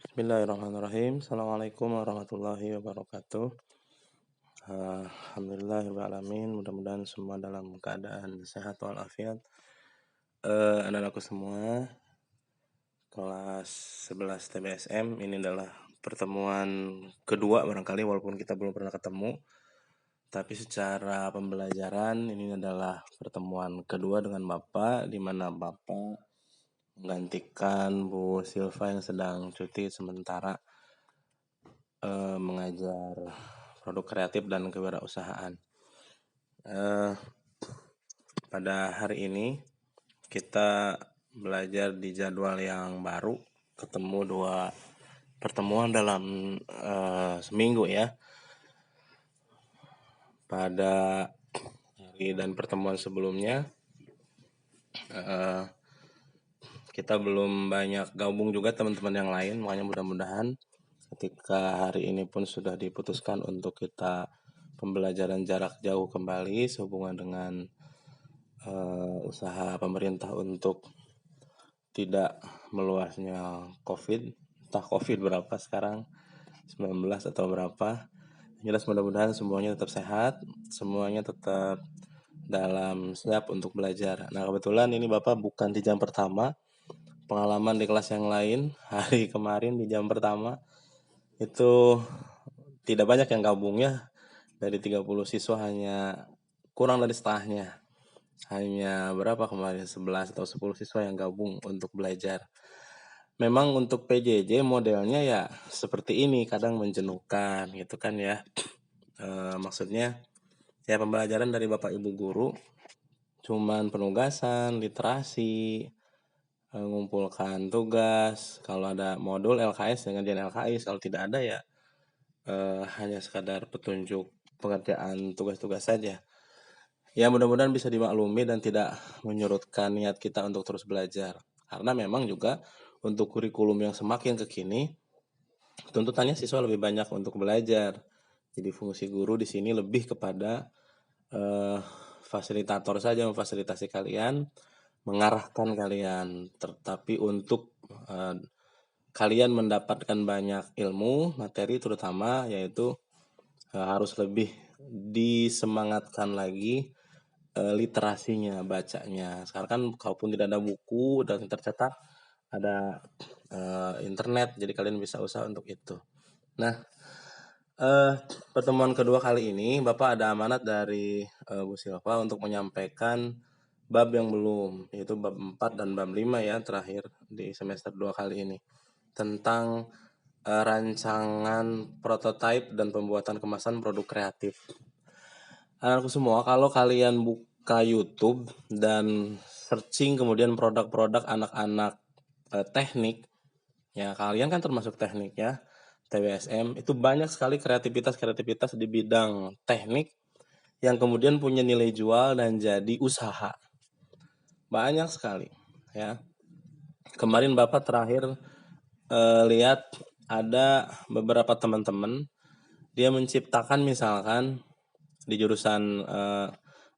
Bismillahirrahmanirrahim. Assalamualaikum warahmatullahi wabarakatuh. Alhamdulillahirrahmanirrahim. Mudah-mudahan semua dalam keadaan sehat walafiat. Anak-anakku semua, kelas 11 TBSM, ini adalah pertemuan kedua barangkali walaupun kita belum pernah ketemu. Tapi secara pembelajaran ini adalah pertemuan kedua dengan Bapak, di mana Bapak menggantikan Bu Silva yang sedang cuti sementara mengajar produk kreatif dan kewirausahaan. Pada hari ini kita belajar di jadwal yang baru, ketemu 2 pertemuan dalam seminggu ya. Pada hari dan pertemuan sebelumnya kita belum banyak gabung juga teman-teman yang lain, makanya mudah-mudahan ketika hari ini pun sudah diputuskan untuk kita pembelajaran jarak jauh kembali sehubungan dengan usaha pemerintah untuk tidak meluasnya COVID, entah COVID berapa sekarang, 19 atau berapa. Jelas mudah-mudahan semuanya tetap sehat, semuanya tetap dalam siap untuk belajar. Nah kebetulan ini Bapak bukan di jam pertama, pengalaman di kelas yang lain hari kemarin di jam pertama itu tidak banyak yang gabungnya, dari 30 siswa hanya kurang dari setengahnya. Hanya berapa kemarin, 11 atau 10 siswa yang gabung untuk belajar. Memang untuk PJJ modelnya ya seperti ini, kadang menjenuhkan gitu kan ya. Maksudnya ya pembelajaran dari Bapak Ibu guru cuman penugasan, literasi, mengumpulkan tugas. Kalau ada modul LKS dengan ngerjain LKS, kalau tidak ada ya hanya sekadar petunjuk pengerjaan tugas-tugas saja. Ya mudah-mudahan bisa dimaklumi dan tidak menyurutkan niat kita untuk terus belajar. Karena memang juga untuk kurikulum yang semakin kekini, tuntutannya siswa lebih banyak untuk belajar. Jadi fungsi guru di sini lebih kepada fasilitator saja, memfasilitasi kalian, mengarahkan kalian. Tetapi untuk kalian mendapatkan banyak ilmu, materi terutama, yaitu harus lebih disemangatkan lagi literasinya, bacanya. Sekarang kan kalaupun tidak ada buku dan tercetak, ada internet, jadi kalian bisa usaha untuk itu. Nah, pertemuan kedua kali ini Bapak ada amanat dari Bu Silva untuk menyampaikan bab yang belum, yaitu bab 4 dan bab 5 ya, terakhir di semester 2 kali ini, tentang rancangan prototipe dan pembuatan kemasan produk kreatif. Anakku semua, kalau kalian buka YouTube dan searching kemudian produk-produk anak-anak teknik, ya kalian kan termasuk teknik ya, TBSM, itu banyak sekali kreativitas di bidang teknik yang kemudian punya nilai jual dan jadi usaha. Banyak sekali ya. Kemarin Bapak terakhir lihat ada beberapa teman-teman, dia menciptakan misalkan di jurusan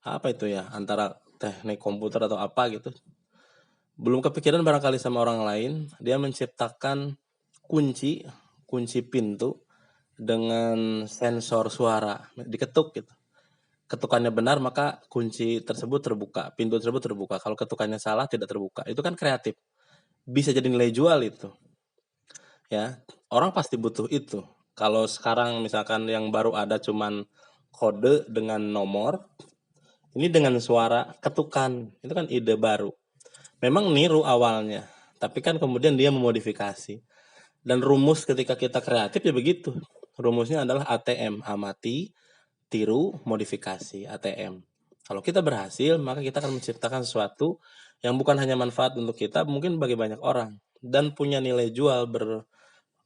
apa itu ya, antara teknik komputer atau apa gitu, belum kepikiran barangkali sama orang lain, dia menciptakan kunci pintu dengan sensor suara, diketuk gitu. Ketukannya benar maka kunci tersebut terbuka, pintu tersebut terbuka. Kalau ketukannya salah tidak terbuka. Itu kan kreatif, bisa jadi nilai jual itu ya. Orang pasti butuh itu. Kalau sekarang misalkan yang baru ada cuman kode dengan nomor, ini dengan suara ketukan, itu kan ide baru. Memang niru awalnya, tapi kan kemudian dia memodifikasi. Dan rumus ketika kita kreatif ya begitu. Rumusnya adalah ATM, amati, tiru, modifikasi, ATM. Kalau kita berhasil, maka kita akan menciptakan sesuatu yang bukan hanya manfaat untuk kita, mungkin bagi banyak orang, dan punya nilai jual,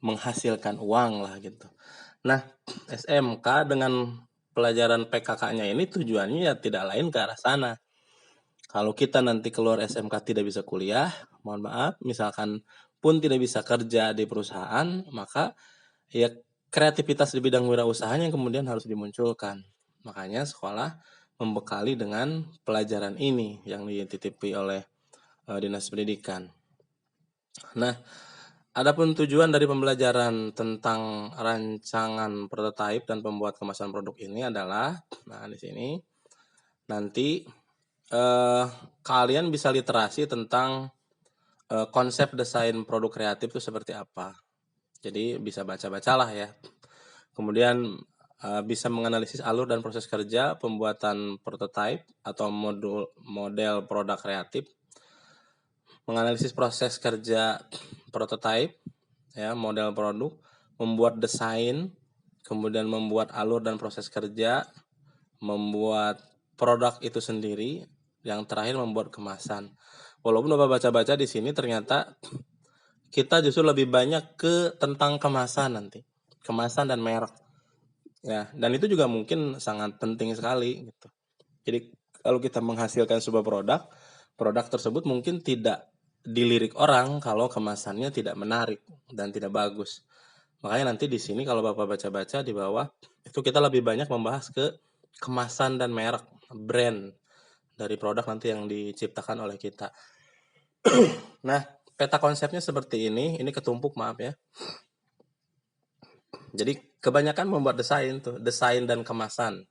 menghasilkan uang lah gitu. Nah, SMK dengan pelajaran PKK-nya ini tujuannya ya tidak lain ke arah sana. Kalau kita nanti keluar SMK tidak bisa kuliah, mohon maaf, misalkan pun tidak bisa kerja di perusahaan, maka ya kreativitas di bidang wirausaha yang kemudian harus dimunculkan. Makanya sekolah membekali dengan pelajaran ini yang dititipi oleh Dinas Pendidikan. Nah, Adapun tujuan dari pembelajaran tentang rancangan prototipe dan pembuat kemasan produk ini adalah, nah di sini nanti kalian bisa literasi tentang konsep desain produk kreatif itu seperti apa. Jadi bisa baca-bacalah ya. Kemudian bisa menganalisis alur dan proses kerja pembuatan prototipe atau model produk kreatif, menganalisis proses kerja prototipe, ya, model produk, membuat desain, kemudian membuat alur dan proses kerja, membuat produk itu sendiri, yang terakhir membuat kemasan. Walaupun Bapak baca-baca di sini ternyata kita justru lebih banyak ke tentang kemasan nanti, kemasan dan merek. Ya, dan itu juga mungkin sangat penting sekali gitu. Jadi kalau kita menghasilkan sebuah produk tersebut mungkin tidak dilirik orang kalau kemasannya tidak menarik dan tidak bagus. Makanya nanti di sini kalau Bapak baca-baca di bawah itu kita lebih banyak membahas ke kemasan dan merek, brand dari produk nanti yang diciptakan oleh kita. Nah, peta konsepnya seperti ini ketumpuk maaf ya. Jadi kebanyakan membuat desain dan kemasan.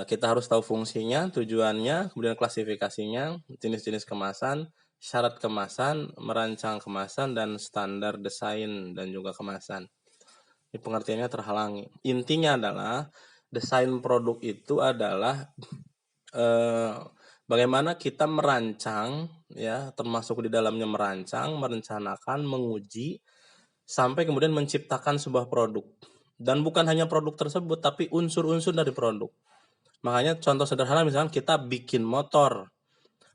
Kita harus tahu fungsinya, tujuannya, kemudian klasifikasinya, jenis-jenis kemasan, syarat kemasan, merancang kemasan, dan standar desain dan juga kemasan. Ini pengertiannya terhalangi. Intinya adalah desain produk itu adalah bagaimana kita merancang, ya, termasuk di dalamnya merancang, merencanakan, menguji, sampai kemudian menciptakan sebuah produk. Dan bukan hanya produk tersebut, tapi unsur-unsur dari produk. Makanya contoh sederhana misalkan kita bikin motor,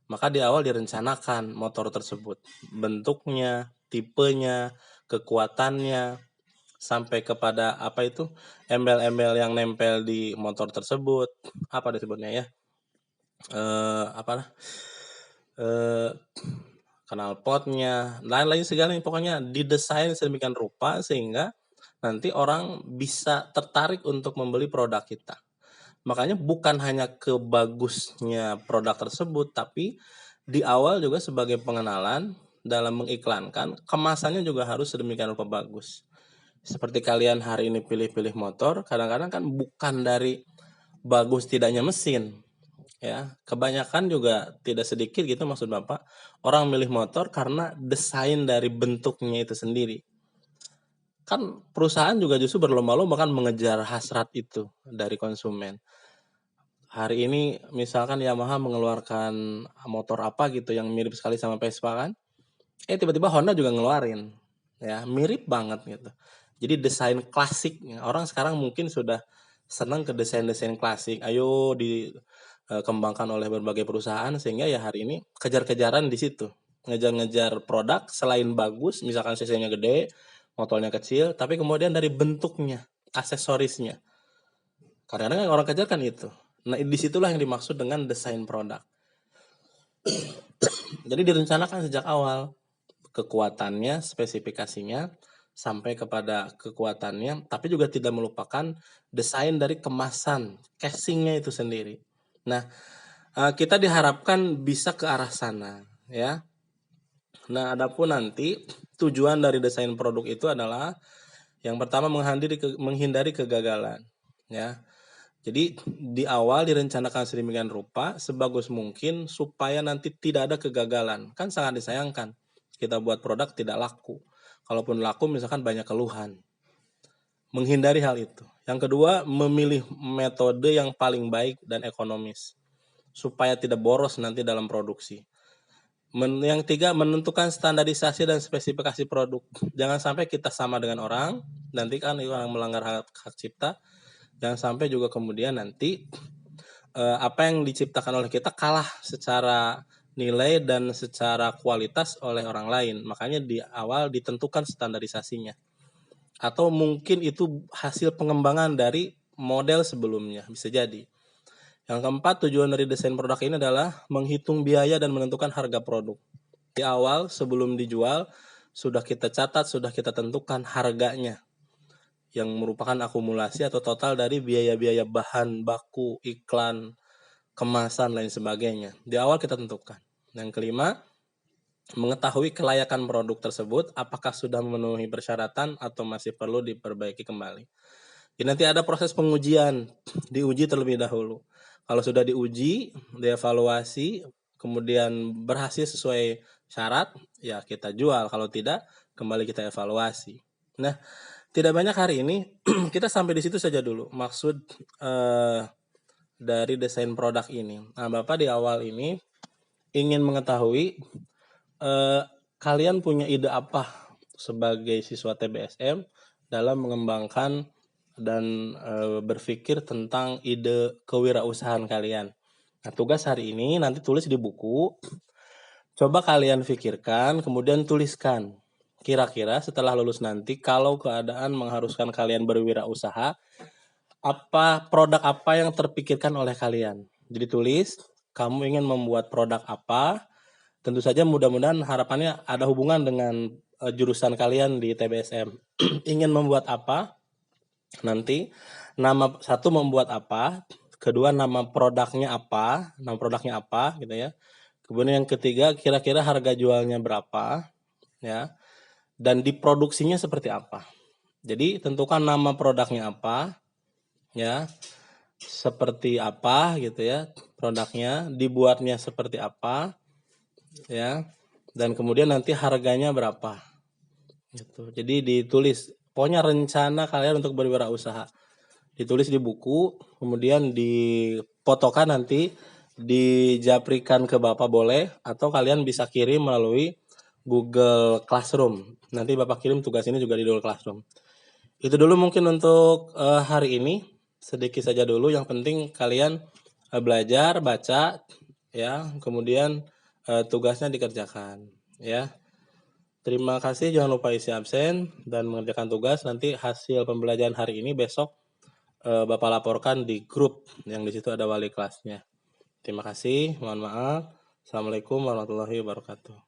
maka di awal direncanakan motor tersebut, bentuknya, tipenya, kekuatannya, sampai kepada apa itu embel-embel yang nempel di motor tersebut, apa disebutnya ya, knalpotnya, lain-lain segala, pokoknya didesain sedemikian rupa sehingga nanti orang bisa tertarik untuk membeli produk kita. Makanya bukan hanya ke bagusnya produk tersebut, tapi di awal juga sebagai pengenalan dalam mengiklankan, kemasannya juga harus sedemikian rupa bagus. Seperti kalian hari ini pilih-pilih motor, kadang-kadang kan bukan dari bagus tidaknya mesin, ya. Kebanyakan juga tidak sedikit gitu maksud Bapak, orang milih motor karena desain dari bentuknya itu sendiri. Kan perusahaan juga justru berlomba-lomba kan mengejar hasrat itu dari konsumen. Hari ini misalkan Yamaha mengeluarkan motor apa gitu yang mirip sekali sama Vespa kan, tiba-tiba Honda juga ngeluarin, ya mirip banget gitu. Jadi desain klasik, orang sekarang mungkin sudah senang ke desain-desain klasik, ayo dikembangkan oleh berbagai perusahaan sehingga ya hari ini kejar-kejaran di situ, ngejar-ngejar produk selain bagus, misalkan cc-nya gede, motornya kecil, tapi kemudian dari bentuknya, aksesorisnya. Kadang-kadang orang kejar kan itu. Nah, disitulah yang dimaksud dengan desain produk. Jadi direncanakan sejak awal kekuatannya, spesifikasinya, sampai kepada kekuatannya, tapi juga tidak melupakan desain dari kemasan, casingnya itu sendiri. Nah, kita diharapkan bisa ke arah sana, ya. Nah, adapun nanti tujuan dari desain produk itu adalah yang pertama menghindari kegagalan, ya. Jadi di awal direncanakan sedemikian rupa sebagus mungkin supaya nanti tidak ada kegagalan. Kan sangat disayangkan kita buat produk tidak laku. Kalaupun laku misalkan banyak keluhan. Menghindari hal itu. Yang kedua, memilih metode yang paling baik dan ekonomis supaya tidak boros nanti dalam produksi. Yang tiga, menentukan standarisasi dan spesifikasi produk. Jangan sampai kita sama dengan orang, nanti kan orang melanggar hak cipta. Jangan sampai juga kemudian nanti apa yang diciptakan oleh kita kalah secara nilai dan secara kualitas oleh orang lain. Makanya di awal ditentukan standarisasinya. Atau mungkin itu hasil pengembangan dari model sebelumnya, bisa jadi. Yang keempat, tujuan dari desain produk ini adalah menghitung biaya dan menentukan harga produk. Di awal sebelum dijual sudah kita catat, sudah kita tentukan harganya, yang merupakan akumulasi atau total dari biaya-biaya bahan baku, iklan, kemasan, lain sebagainya. Di awal kita tentukan. Yang kelima, mengetahui kelayakan produk tersebut, apakah sudah memenuhi persyaratan atau masih perlu diperbaiki kembali. Jadi nanti ada proses pengujian, diuji terlebih dahulu. Kalau sudah diuji, dievaluasi, kemudian berhasil sesuai syarat, ya kita jual. Kalau tidak, kembali kita evaluasi. Nah, tidak banyak hari ini, kita sampai di situ saja dulu. Maksud dari desain produk ini. Nah, Bapak di awal ini ingin mengetahui kalian punya ide apa sebagai siswa TBSM dalam mengembangkan dan berpikir tentang ide kewirausahaan kalian. Nah, tugas hari ini nanti tulis di buku. Coba kalian pikirkan, kemudian tuliskan. Kira-kira setelah lulus nanti, kalau keadaan mengharuskan kalian berwirausaha, produk apa yang terpikirkan oleh kalian? Jadi tulis, kamu ingin membuat produk apa? Tentu saja mudah-mudahan harapannya ada hubungan dengan jurusan kalian di TBSM. Ingin membuat apa? Nanti nama satu membuat apa? Kedua nama produknya apa? Gitu ya. Kemudian yang ketiga kira-kira harga jualnya berapa? Ya. Dan diproduksinya seperti apa? Jadi tentukan nama produknya apa? Ya. Seperti apa gitu ya produknya, dibuatnya seperti apa ya, dan kemudian nanti harganya berapa gitu. Jadi ditulis pokoknya rencana kalian untuk berwirausaha, ditulis di buku, kemudian difotokan, nanti dijaprikan ke Bapak boleh, atau kalian bisa kirim melalui Google Classroom. Nanti Bapak kirim tugas ini juga di Google Classroom. Itu dulu mungkin untuk hari ini, sedikit saja dulu. Yang penting kalian belajar, baca, ya, kemudian tugasnya dikerjakan, ya. Terima kasih, jangan lupa isi absen dan mengerjakan tugas. Nanti hasil pembelajaran hari ini besok Bapak laporkan di grup yang di situ ada wali kelasnya. Terima kasih, mohon maaf. Assalamualaikum warahmatullahi wabarakatuh.